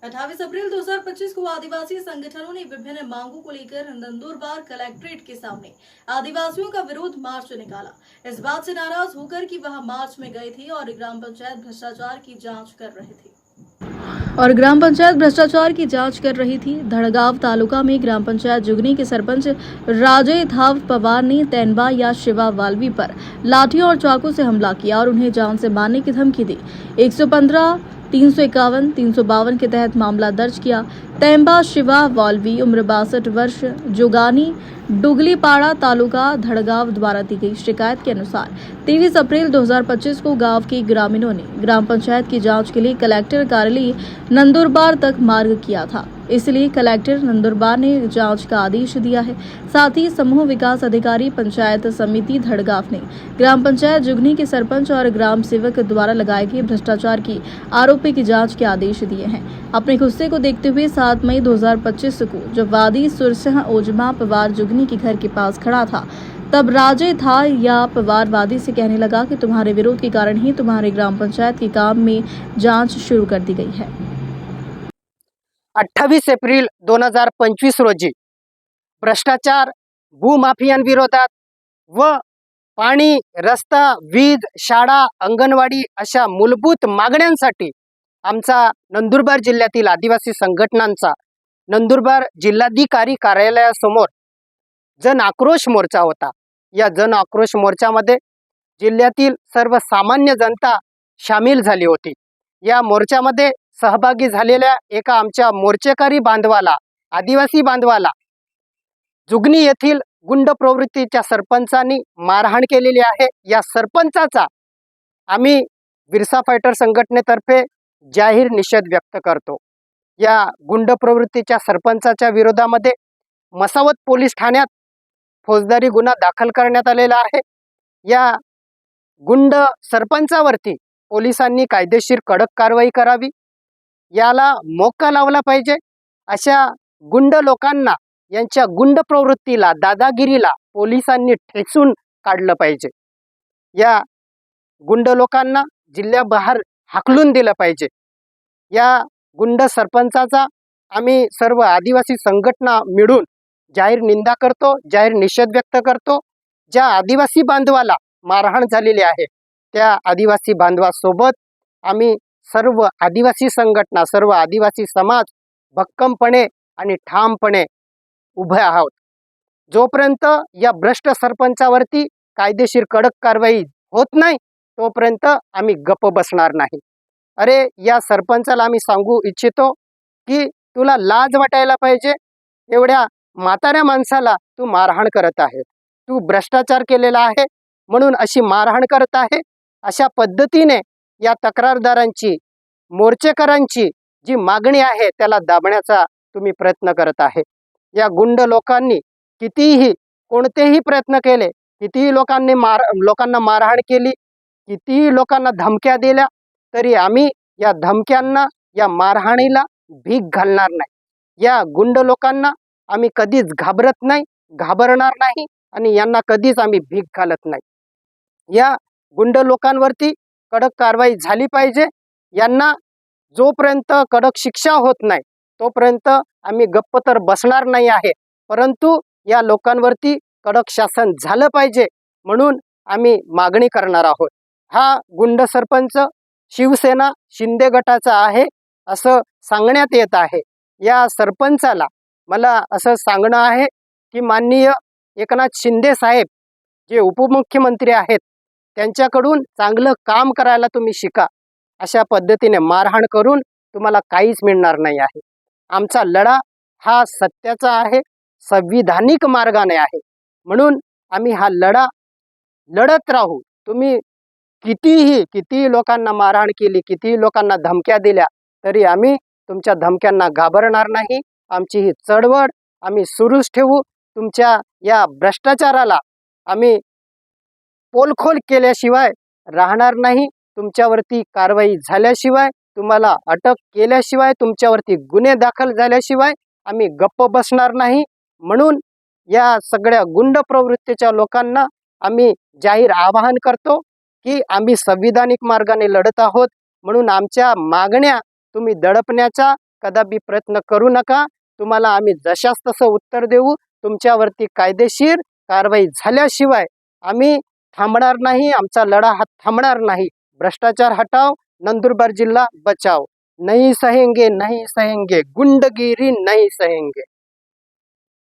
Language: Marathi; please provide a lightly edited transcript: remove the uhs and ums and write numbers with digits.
28 अप्रैल 2025 को आदिवासी संगठनों ने विभिन्न मांगों को लेकर नंदुरबार कलेक्ट्रेट के सामने आदिवासियों का विरोध मार्च निकाला। इस बात से नाराज होकर कि वह मार्च में गए थे और ग्राम पंचायत भ्रष्टाचार की जांच कर रही थी। धड़गांव तालुका में ग्राम पंचायत जुगनी के सरपंच राजे थाव पवार ने तेनबा या शिवा वाल्वी पर लाठियों और चाकू से हमला किया और उन्हें जान से मारने की धमकी दी। 115, 351, 352 के तहत मामला दर्ज किया। तेंबा शिवा वाल्वी उम्र 62 वर्ष, जोगानी डुगलीपाड़ा तालुका धड़गांव द्वारा दी गई शिकायत के अनुसार 23 अप्रैल 2025 को गांव के ग्रामीणों ने ग्राम पंचायत की जांच के लिए कलेक्टर कार्यालय नंदुरबार तक मार्ग किया था। इसलिए कलेक्टर नंदुरबार ने जांच का आदेश दिया है। साथ ही समूह विकास अधिकारी पंचायत समिति धड़गांव ने ग्राम पंचायत जुगनी के सरपंच और ग्राम सेवक द्वारा लगाए गए भ्रष्टाचार की आरोपी की जांच के आदेश दिए हैं। अपने गुस्से को देखते हुए 7 मई 2025 को जब वादी सुरसिंह ओजमा पवार जुगनी के घर के पास खड़ा था, तब राजे था या पवार वादी से कहने लगा कि तुम्हारे विरोध के कारण ही तुम्हारे ग्राम पंचायत के काम में जांच शुरू कर दी गई है। 28 एप्रिल 2025 रोजी भ्रष्टाचार, भूमाफियांविरोधात व पाणी, रस्ता, वीज, शाळा, अंगणवाडी अशा मूलभूत मागण्यांसाठी आमचा नंदुरबार जिल्ह्यातील आदिवासी संघटनांचा नंदुरबार जिल्हाधिकारी कार्यालयासमोर जन आक्रोश मोर्चा होता। या जन आक्रोश मोर्चामध्ये जिल्ह्यातील सर्वसामान्य जनता सामील झाली होती। या मोर्चामध्ये सहभागी झालेल्या एका आमच्या मोर्चेकरी बांधवाला, आदिवासी बांधवाला जुगनी येथील गुंड प्रवृत्तीच्या सरपंचांनी मारहाण केलेली आहे। या सरपंचाचा आम्ही बिरसा फायटर संघटनेतर्फे जाहीर निषेध व्यक्त करतो। या गुंड प्रवृत्तीच्या सरपंचाच्या विरोधामध्ये मसावत पोलीस ठाण्यात फौजदारी गुन्हा दाखल करण्यात आलेला आहे। या गुंड सरपंचावरती पोलिसांनी कायदेशीर कडक कारवाई करावी, याला मोक्का लावला पाहिजे। अशा गुंड लोकांना, यांच्या गुंड प्रवृत्तीला, दादागिरीला पोलिसांनी ठेचून काढलं पाहिजे। या गुंड लोकांना जिल्ह्याबाहेर हाकलून दिलं पाहिजे। या गुंड सरपंचाचा आम्ही सर्व आदिवासी संघटना मिळून जाहीर निंदा करतो, जाहीर निषेध व्यक्त करतो। ज्या आदिवासी बांधवाला मारहाण झालेली आहे त्या आदिवासी बांधवासोबत आम्ही सर्व आदिवासी संघटना, सर्व आदिवासी समाज भक्कमपणे आणि ठामपणे उभे आहोत। जोपर्यंत या भ्रष्ट सरपंचावरती कायदेशीर कडक कारवाई होत नाही तोपर्यंत आम्ही गप्प बसणार नाही। अरे, या सरपंचाला आम्ही सांगू इच्छितो की तुला लाज वाटायला पाहिजे। एवढ्या म्हाताऱ्या माणसाला तू मारहाण करत आहे, तू भ्रष्टाचार केलेला आहे म्हणून अशी मारहाण करत आहे। अशा पद्धतीने या तक्रारदारांची, मोर्चेकरांची जी मागणी आहे त्याला दाबण्याचा तुम्ही प्रयत्न करत आहे। या गुंड लोकांनी कितीही कोणतेही प्रयत्न केले, कितीही लोकांना मारहाण केली, कितीही लोकांना धमक्या दिल्या, तरी आम्ही या धमक्यांना, या मारहाणीला भीक घालणार नाही। या गुंड लोकांना आम्ही कधीच घाबरत नाही, घाबरणार नाही आणि यांना कधीच आम्ही भीक घालत नाही। या गुंड लोकांवरती कडक कारवाई झाली पाहिजे। यांना जोपर्यंत कडक शिक्षा होत नाही तोपर्यंत आम्ही गप्प तर बसणार नाही आहे, परंतु या लोकांवरती कडक शासन झालं पाहिजे म्हणून आम्ही मागणी करणार आहोत। हा गुंड सरपंच शिवसेना शिंदे गटाचा आहे असं सांगण्यात येत आहे। या सरपंचाला मला असं सांगणं आहे की माननीय एकनाथ शिंदे साहेब जे उपमुख्यमंत्री आहेत त्यांच्याकडून चांगलं काम करायला तुम्ही शिका। अशा पद्धतीने मारहाण करून तुम्हाला काहीच मिळणार नाही आहे। आमचा लढा हा सत्याचा आहे, संविधानिक मार्गाने आहे, म्हणून आम्ही हा लढा लढत राहू। तुम्ही कितीही लोकांना मारहाण केली, कितीही लोकांना धमक्या दिल्या, तरी आम्ही तुमच्या धमक्यांना घाबरणार नाही। आमची ही चळवळ आम्ही सुरूच ठेवू। तुमच्या या भ्रष्टाचाराला आम्ही पोलखोल केल्याशिवाय राहणार नाही। तुमच्यावरती कारवाई झाल्याशिवाय, तुम्हाला अटक केल्याशिवाय, तुमच्यावरती गुन्हे दाखल झाल्याशिवाय आम्ही गप्प बसणार नाही। म्हणून या सगळ्या गुंड प्रवृत्तीच्या लोकांना आम्ही जाहीर आवाहन करतो की आम्ही संविधानिक मार्गाने लढत आहोत, म्हणून आमच्या मागण्या तुम्ही दडपण्याचा कदापि प्रयत्न करू नका. तुम्हाला आम्ही जशास तसं उत्तर देऊ. तुमच्यावरती कायदेशीर कारवाई झाल्याशिवाय आम्ही थांबणार नाही. आमचा लढा हा थांबणार नाही. भ्रष्टाचार हटाओ, नंदुरबार जिल्हा बचाओ. नहीं सहेंगे, नहीं सहेंगे, गुंडगिरी नहीं सहेंगे.